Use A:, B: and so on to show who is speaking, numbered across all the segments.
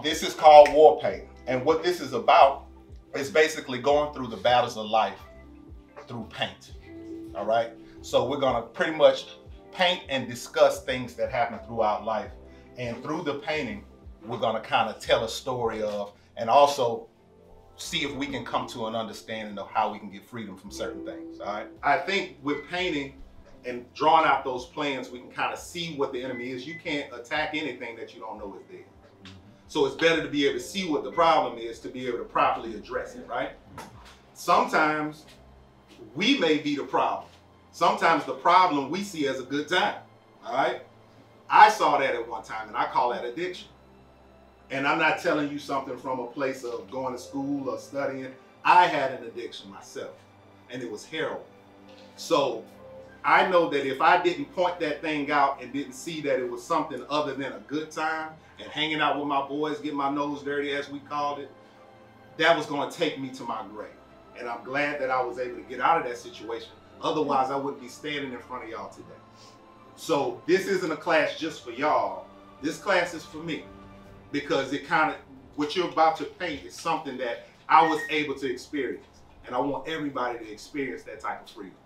A: This is called war paint. And what this is about is basically going through the battles of life through paint. All right. So we're going to pretty much paint and discuss things that happen throughout life. And through the painting, we're going to kind of tell a story of, and also see if we can come to an understanding of how we can get freedom from certain things. All right. I think with painting and drawing out those plans, we can kind of see what the enemy is. You can't attack anything that you don't know is there. So it's better to be able to see what the problem is to be able to properly address it, right? Sometimes we may be the problem. Sometimes the problem we see as a good time, all right? I saw that at one time, and I call that addiction. And I'm not telling you something from a place of going to school or studying. I had an addiction myself, and it was heroin. So I know that if I didn't point that thing out and didn't see that it was something other than a good time and hanging out with my boys, getting my nose dirty as we called it, that was going to take me to my grave. And I'm glad that I was able to get out of that situation. Otherwise, I wouldn't be standing in front of y'all today. So this isn't a class just for y'all. This class is for me, because it kind of, what you're about to paint is something that I was able to experience. And I want everybody to experience that type of freedom.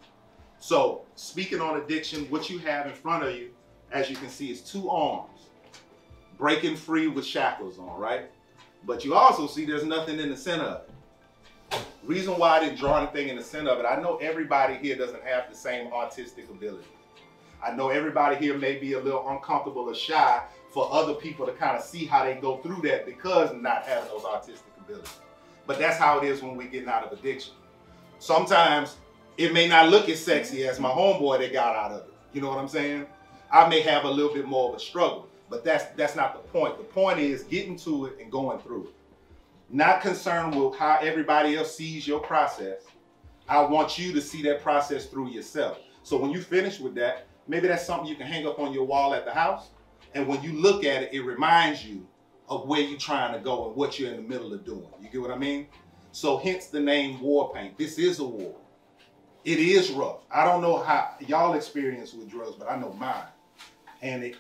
A: So speaking on addiction, what you have in front of you, as you can see, is two arms breaking free with shackles on, right? But you also see there's nothing in the center of it. Reason why I didn't draw anything in the center of it, I know everybody here doesn't have the same artistic ability. I know everybody here may be a little uncomfortable or shy for other people to kind of see how they go through that because of not having those artistic abilities. But that's how it is when we're getting out of addiction. Sometimes it may not look as sexy as my homeboy that got out of it. You know what I'm saying? I may have a little bit more of a struggle, but that's not the point. The point is getting to it and going through it. Not concerned with how everybody else sees your process. I want you to see that process through yourself. So when you finish with that, maybe that's something you can hang up on your wall at the house. And when you look at it, it reminds you of where you're trying to go and what you're in the middle of doing. You get what I mean? So hence the name war paint. This is a war. It is rough. I don't know how y'all experience with drugs, but I know mine. And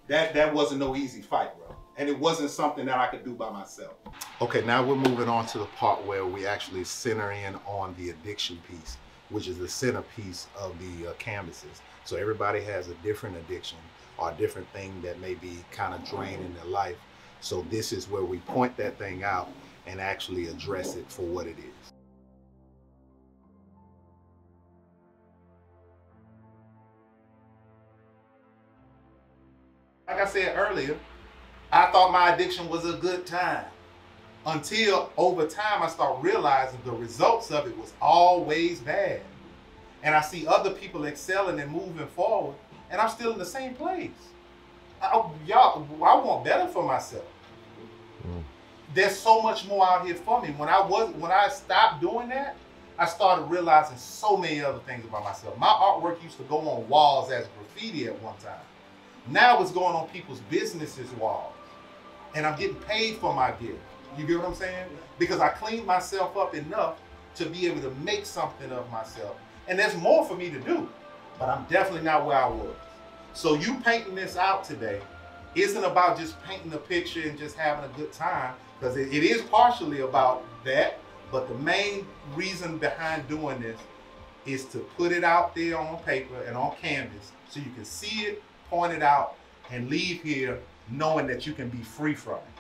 A: that wasn't no easy fight, bro. And it wasn't something that I could do by myself. Okay, now we're moving on to the part where we actually center in on the addiction piece, which is the centerpiece of the canvases. So everybody has a different addiction or a different thing that may be kind of draining their life. So this is where we point that thing out and actually address it for what it is. Like I said earlier, I thought my addiction was a good time until over time I start realizing the results of it was always bad. And I see other people excelling and moving forward, and I'm still in the same place. I want better for myself. There's so much more out here for me. When I stopped doing that, I started realizing so many other things about myself. My artwork used to go on walls as graffiti at one time. Now it's going on people's businesses' walls. And I'm getting paid for my gift. You get what I'm saying? Because I cleaned myself up enough to be able to make something of myself. And there's more for me to do, but I'm definitely not where I was. So you painting this out today isn't about just painting a picture and just having a good time, because it is partially about that, but the main reason behind doing this is to put it out there on paper and on canvas so you can see it, point it out, and leave here knowing that you can be free from it.